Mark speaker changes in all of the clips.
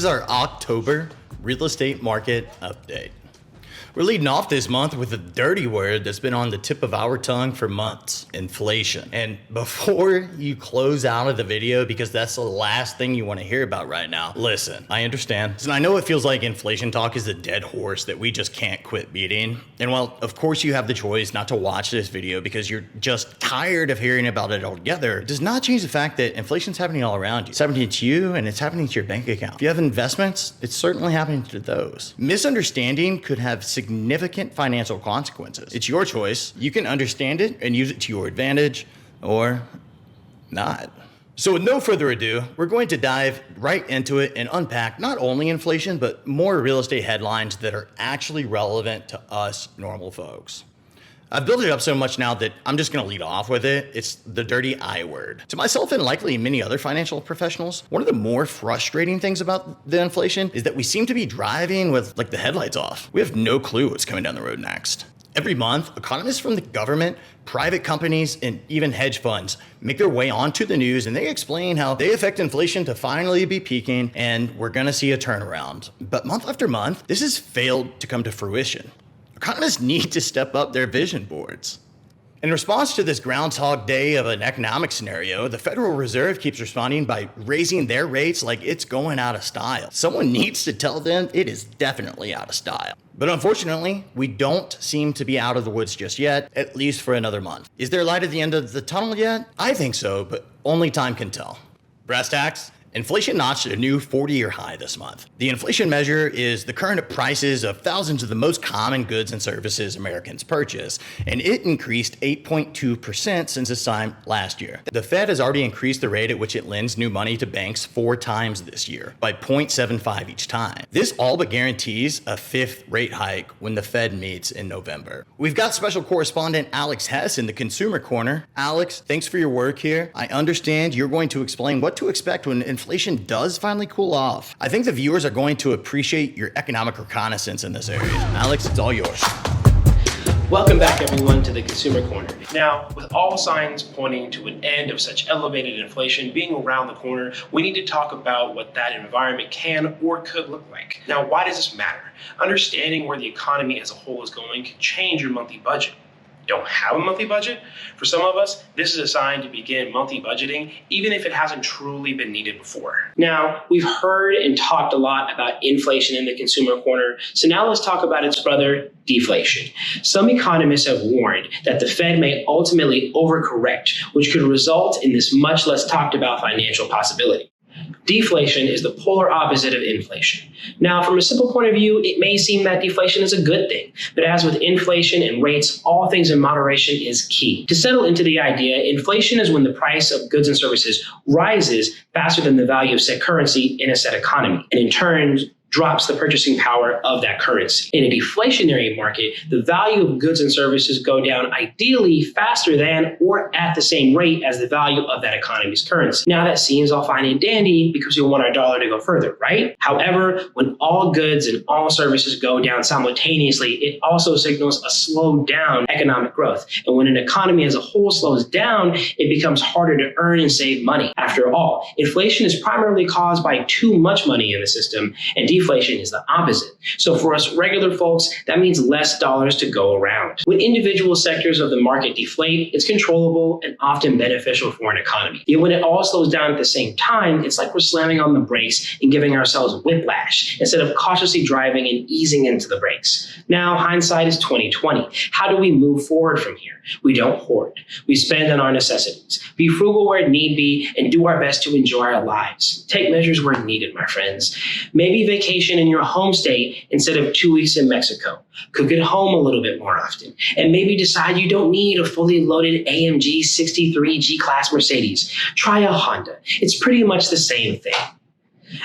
Speaker 1: is our October real estate market update. We're leading off this month with a dirty word that's been on the tip of our tongue for months: inflation. And before you close out of the video, because that's the last thing you want to hear about right now, listen, I understand. And I know it feels like inflation talk is a dead horse that we just can't quit beating. And while of course you have the choice not to watch this video because you're just tired of hearing about it altogether, it does not change the fact that inflation's happening all around you. It's happening to you and it's happening to your bank account. If you have investments, it's certainly happening to those. Misunderstanding could have significant financial consequences. It's your choice. You can understand it and use it to your advantage or not. So with no further ado, we're going to dive right into it and unpack not only inflation, but more real estate headlines that are actually relevant to us normal folks. I've built it up so much now that I'm just gonna lead off with it. It's the dirty I word. To myself and likely many other financial professionals, one of the more frustrating things about the inflation is that we seem to be driving with like the headlights off. We have no clue what's coming down the road next. Every month, economists from the government, private companies, and even hedge funds make their way onto the news and they explain how they expect inflation to finally be peaking and we're gonna see a turnaround. But month after month, this has failed to come to fruition. Economists need to step up their vision boards. In response to this Groundhog Day of an economic scenario, the Federal Reserve keeps responding by raising their rates like it's going out of style. Someone needs to tell them it is definitely out of style. But unfortunately, we don't seem to be out of the woods just yet, at least for another month. Is there light at the end of the tunnel yet? I think so, but only time can tell. Brass tacks. Inflation notched a new 40-year high this month. The inflation measure is the current prices of thousands of the most common goods and services Americans purchase, and it increased 8.2% since this time last year. The Fed has already increased the rate at which it lends new money to banks 4 times this year, by 0.75 each time. This all but guarantees a 5th rate hike when the Fed meets in November. We've got special correspondent Alex Hess in the Consumer Corner. Alex, thanks for your work here. I understand you're going to explain what to expect when inflation does finally cool off. I think the viewers are going to appreciate your economic reconnaissance in this area. Alex, it's all yours.
Speaker 2: Welcome back, everyone, to the Consumer Corner. Now, with all signs pointing to an end of such elevated inflation being around the corner, we need to talk about what that environment can or could look like. Now, why does this matter? Understanding where the economy as a whole is going can change your monthly budget. Don't have a monthly budget? For some of us, this is a sign to begin monthly budgeting, even if it hasn't truly been needed before. Now, we've heard and talked a lot about inflation in the Consumer Corner, so now let's talk about its brother, deflation. Some economists have warned that the Fed may ultimately overcorrect, which could result in this much less talked about financial possibility. Deflation is the polar opposite of inflation. Now, from a simple point of view, it may seem that deflation is a good thing, but as with inflation and rates, all things in moderation is key. To settle into the idea, inflation is when the price of goods and services rises faster than the value of said currency in a said economy, and in turn, drops the purchasing power of that currency. In a deflationary market, the value of goods and services go down ideally faster than or at the same rate as the value of that economy's currency. Now that seems all fine and dandy because we want our dollar to go further, right? However, when all goods and all services go down simultaneously, it also signals a slowed down economic growth. And when an economy as a whole slows down, it becomes harder to earn and save money. After all, inflation is primarily caused by too much money in the system, and deflation is the opposite. So for us regular folks, that means less dollars to go around. When individual sectors of the market deflate, it's controllable and often beneficial for an economy. Yet when it all slows down at the same time, it's like we're slamming on the brakes and giving ourselves whiplash instead of cautiously driving and easing into the brakes. Now, hindsight is 2020. How do we move forward from here? We don't hoard. We spend on our necessities. Be frugal where need be and do our best to enjoy our lives. Take measures where needed, my friends. Maybe vacation in your home state instead of 2 weeks in Mexico. Cook at home a little bit more often. And maybe decide you don't need a fully loaded AMG 63 G-Class Mercedes. Try a Honda. It's pretty much the same thing.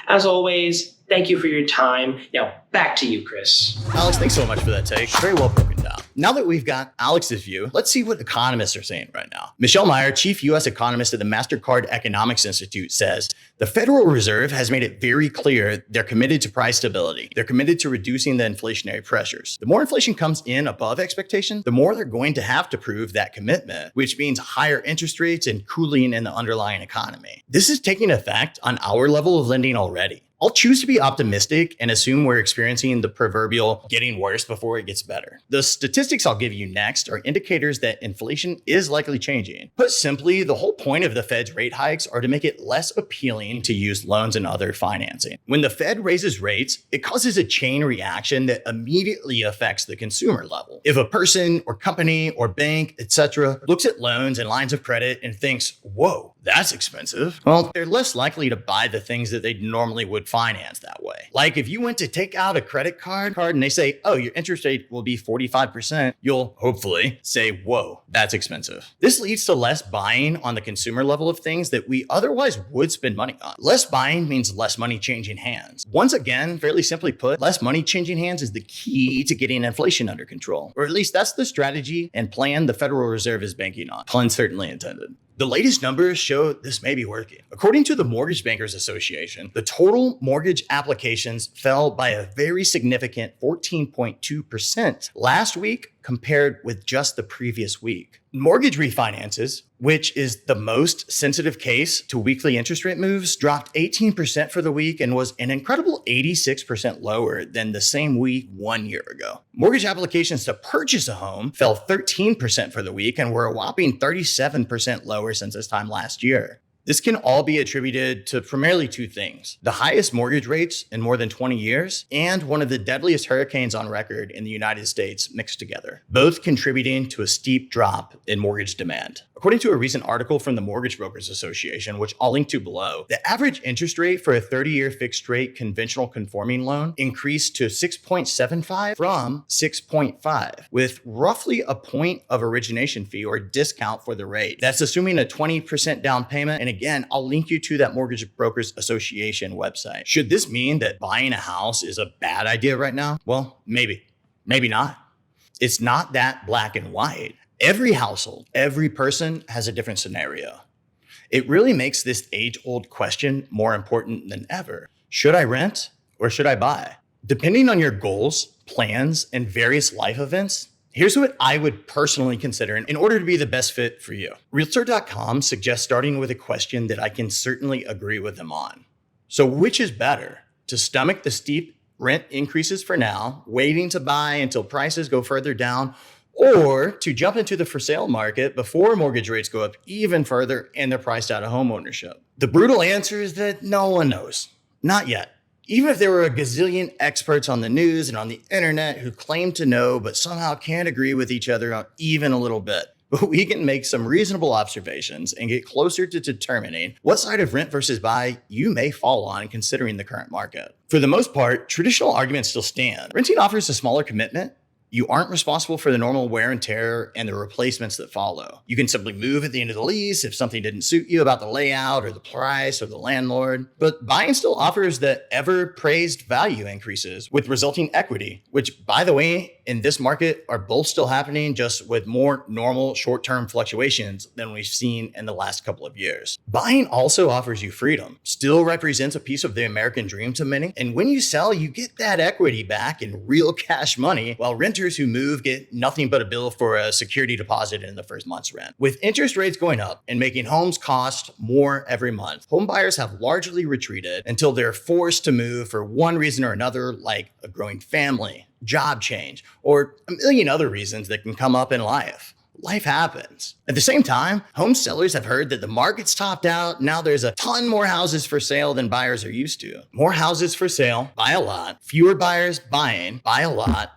Speaker 2: As always, thank you for your time. Now back to you, Chris.
Speaker 1: Alex, thanks so much for that take. Very well broken down. Now that we've got Alex's view, let's see what economists are saying right now. Michelle Meyer, chief U.S. economist at the MasterCard Economics Institute, says the Federal Reserve has made it very clear they're committed to price stability. They're committed to reducing the inflationary pressures. The more inflation comes in above expectation, the more they're going to have to prove that commitment, which means higher interest rates and cooling in the underlying economy. This is taking effect on our level of lending already. I'll choose to be optimistic and assume we're experiencing the proverbial getting worse before it gets better. The statistics I'll give you next are indicators that inflation is likely changing. Put simply, the whole point of the Fed's rate hikes are to make it less appealing to use loans and other financing. When the Fed raises rates, it causes a chain reaction that immediately affects the consumer level. If a person or company or bank, etc., looks at loans and lines of credit and thinks, whoa, that's expensive, well, they're less likely to buy the things that they normally would finance that way. Like if you went to take out a credit card and they say, oh, your interest rate will be 45%, you'll hopefully say, whoa, that's expensive. This leads to less buying on the consumer level of things that we otherwise would spend money on. Less buying means less money changing hands. Once again, fairly simply put, less money changing hands is the key to getting inflation under control. Or at least that's the strategy and plan the Federal Reserve is banking on. Pun certainly intended. The latest numbers show this may be working. According to the Mortgage Bankers Association, the total mortgage applications fell by a very significant 14.2% last week compared with just the previous week. Mortgage refinances, which is the most sensitive case to weekly interest rate moves, dropped 18% for the week and was an incredible 86% lower than the same week 1 year ago. Mortgage applications to purchase a home fell 13% for the week and were a whopping 37% lower since this time last year. This can all be attributed to primarily two things: the highest mortgage rates in more than 20 years and one of the deadliest hurricanes on record in the United States mixed together, both contributing to a steep drop in mortgage demand. According to a recent article from the Mortgage Brokers Association, which I'll link to below, the average interest rate for a 30-year fixed rate conventional conforming loan increased to 6.75 from 6.5, with roughly a point of origination fee or discount for the rate. That's assuming a 20% down payment. And again, I'll link you to that Mortgage Brokers Association website. Should this mean that buying a house is a bad idea right now? Well, maybe not. It's not that black and white. Every household, every person has a different scenario. It really makes this age-old question more important than ever. Should I rent or should I buy? Depending on your goals, plans, and various life events, here's what I would personally consider in order to be the best fit for you. Realtor.com suggests starting with a question that I can certainly agree with them on. So which is better? To stomach the steep rent increases for now, waiting to buy until prices go further down, or to jump into the for sale market before mortgage rates go up even further and they're priced out of home ownership? The brutal answer is that no one knows. Not yet. Even if there were a gazillion experts on the news and on the internet who claim to know but somehow can't agree with each other on even a little bit. But we can make some reasonable observations and get closer to determining what side of rent versus buy you may fall on considering the current market. For the most part, traditional arguments still stand. Renting offers a smaller commitment. You aren't responsible for the normal wear and tear and the replacements that follow. You can simply move at the end of the lease if something didn't suit you about the layout or the price or the landlord. But buying still offers the ever-praised value increases with resulting equity, which, by the way, in this market are both still happening, just with more normal short-term fluctuations than we've seen in the last couple of years. Buying also offers you freedom, still represents a piece of the American dream to many. And when you sell, you get that equity back in real cash money, while renters who move get nothing but a bill for a security deposit in the first month's rent. With interest rates going up and making homes cost more every month, home buyers have largely retreated until they're forced to move for one reason or another, like a growing family, job change, or a million other reasons that can come up in life. Life happens. At the same time, home sellers have heard that the market's topped out. Now there's a ton more houses for sale than buyers are used to. More houses for sale, buy a lot. Fewer buyers buying, buy a lot.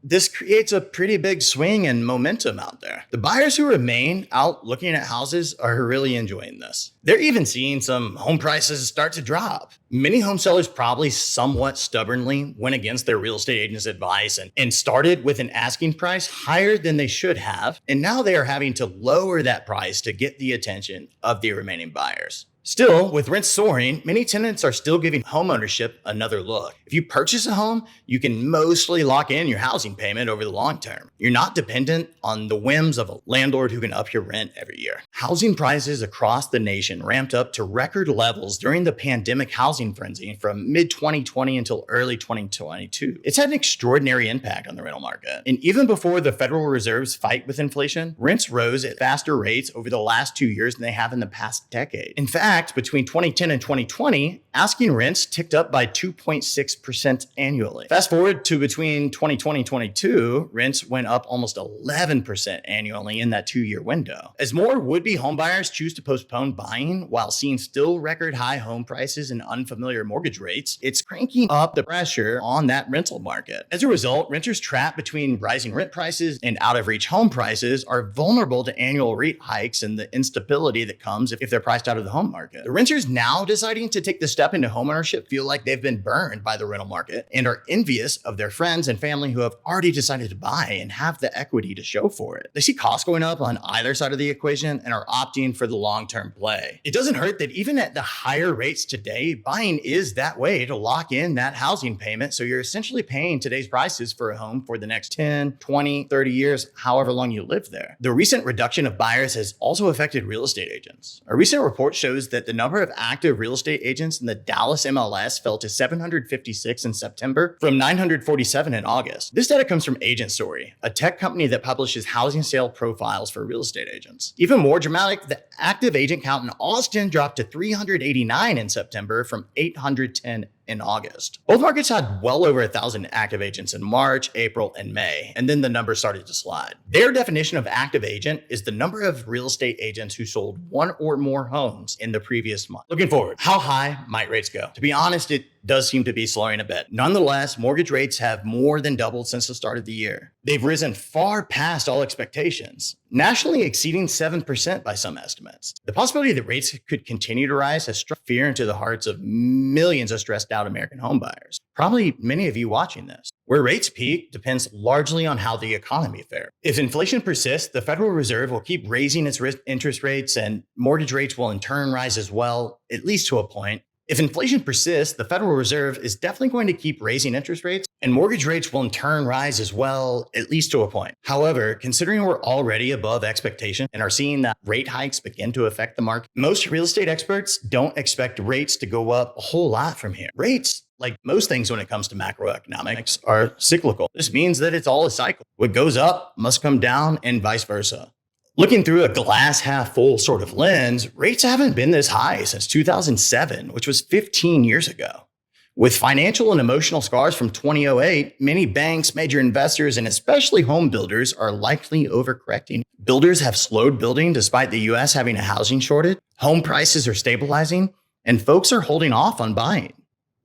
Speaker 1: This creates a pretty big swing and momentum out there. The buyers who remain out looking at houses are really enjoying this. They're even seeing some home prices start to drop. Many home sellers probably somewhat stubbornly went against their real estate agent's advice and started with an asking price higher than they should have. And now they are having to lower that price to get the attention of the remaining buyers. Still, with rents soaring, many tenants are still giving homeownership another look. If you purchase a home, you can mostly lock in your housing payment over the long term. You're not dependent on the whims of a landlord who can up your rent every year. Housing prices across the nation ramped up to record levels during the pandemic housing frenzy from mid-2020 until early 2022. It's had an extraordinary impact on the rental market. And even before the Federal Reserve's fight with inflation, rents rose at faster rates over the last 2 years than they have in the past decade. In fact, fact, between 2010 and 2020, asking rents ticked up by 2.6% annually. Fast forward to between 2020 and 2022, rents went up almost 11% annually in that 2-year window. As more would-be homebuyers choose to postpone buying while seeing still record high home prices and unfamiliar mortgage rates, it's cranking up the pressure on that rental market. As a result, renters trapped between rising rent prices and out-of-reach home prices are vulnerable to annual rate hikes and the instability that comes if they're priced out of the home market. The renters now deciding to take the step into homeownership feel like they've been burned by the rental market and are envious of their friends and family who have already decided to buy and have the equity to show for it. They see costs going up on either side of the equation and are opting for the long-term play. It doesn't hurt that even at the higher rates today, buying is that way to lock in that housing payment, so you're essentially paying today's prices for a home for the next 10, 20, 30 years, however long you live there. The recent reduction of buyers has also affected real estate agents. A recent report shows that the number of active real estate agents in the Dallas MLS fell to 756 in September from 947 in August. This data comes from Agent Story, a tech company that publishes housing sale profiles for real estate agents. Even more dramatic, the active agent count in Austin dropped to 389 in September from 810 in August. Both markets had well over 1,000 active agents in March, April, and May, and then the numbers started to slide. Their definition of active agent is the number of real estate agents who sold one or more homes in the previous month. Looking forward, how high might rates go? To be honest, it does seem to be slowing a bit. Nonetheless, mortgage rates have more than doubled since the start of the year. They've risen far past all expectations, nationally exceeding 7% by some estimates. The possibility that rates could continue to rise has struck fear into the hearts of millions of stressed out American homebuyers. Probably many of you watching this. Where rates peak depends largely on how the economy fares. If inflation persists, the Federal Reserve will keep raising its interest rates, and mortgage rates will in turn rise as well, at least to a point. If inflation persists, the Federal Reserve is definitely going to keep raising interest rates, and mortgage rates will in turn rise as well, at least to a point. However, considering we're already above expectation and are seeing that rate hikes begin to affect the market, most real estate experts don't expect rates to go up a whole lot from here. Rates, like most things when it comes to macroeconomics, are cyclical. This means that it's all a cycle. What goes up must come down and vice versa. Looking through a glass half full sort of lens, rates haven't been this high since 2007, which was 15 years ago. With financial and emotional scars from 2008, many banks, major investors, and especially home builders are likely overcorrecting. Builders have slowed building despite the US having a housing shortage. Home prices are stabilizing, and folks are holding off on buying.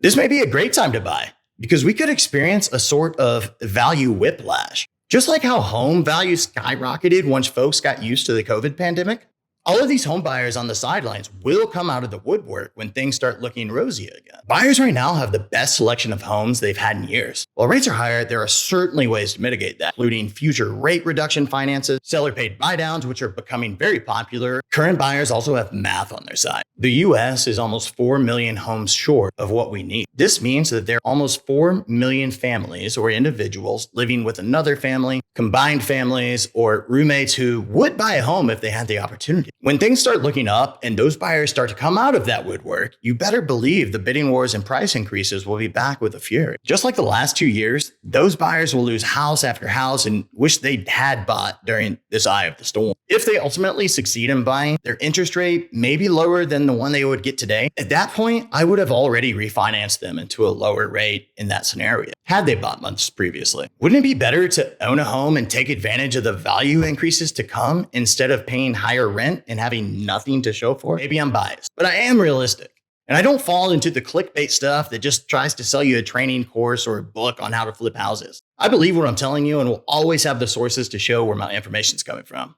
Speaker 1: This may be a great time to buy because we could experience a sort of value whiplash. Just like how home values skyrocketed once folks got used to the COVID pandemic, all of these home buyers on the sidelines will come out of the woodwork when things start looking rosy again. Buyers right now have the best selection of homes they've had in years. While rates are higher, there are certainly ways to mitigate that, including future rate reduction finances, seller-paid buydowns, which are becoming very popular. Current buyers also have math on their side. The US is almost 4 million homes short of what we need. This means that there are almost 4 million families or individuals living with another family, combined families, or roommates who would buy a home if they had the opportunity. When things start looking up and those buyers start to come out of that woodwork, you better believe the bidding wars and price increases will be back with a fury. Just like the last 2 years, those buyers will lose house after house and wish they had bought during this eye of the storm. If they ultimately succeed in buying, their interest rate may be lower than the one they would get today. At that point, I would have already refinanced them into a lower rate in that scenario, had they bought months previously. Wouldn't it be better to own a home and take advantage of the value increases to come instead of paying higher rent and having nothing to show for it? Maybe I'm biased, but I am realistic. And I don't fall into the clickbait stuff that just tries to sell you a training course or a book on how to flip houses. I believe what I'm telling you and will always have the sources to show where my information is coming from.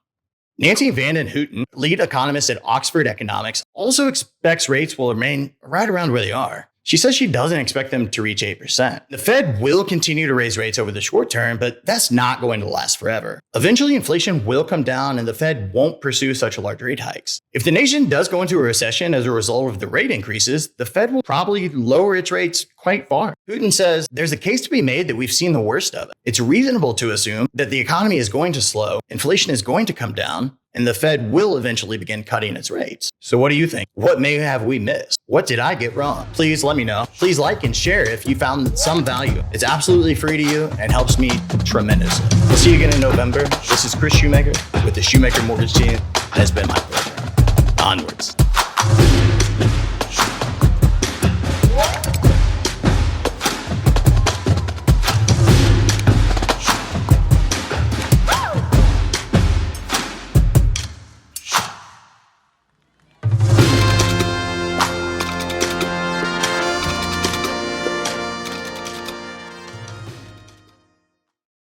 Speaker 1: Nancy Van Den Hooten, lead economist at Oxford Economics, also expects rates will remain right around where they are. She says she doesn't expect them to reach 8%. The Fed will continue to raise rates over the short term, but that's not going to last forever. Eventually, inflation will come down and the Fed won't pursue such large rate hikes. If the nation does go into a recession as a result of the rate increases, the Fed will probably lower its rates quite far. Putin says there's a case to be made that we've seen the worst of it. It's reasonable to assume that the economy is going to slow, inflation is going to come down, and the Fed will eventually begin cutting its rates. So what do you think? What may have we missed? What did I get wrong? Please let me know. Please like and share if you found some value. It's absolutely free to you and helps me tremendously. We'll see you again in November. This is Chris Shoemaker with the Shoemaker Mortgage Team, and it's been my pleasure. Onwards.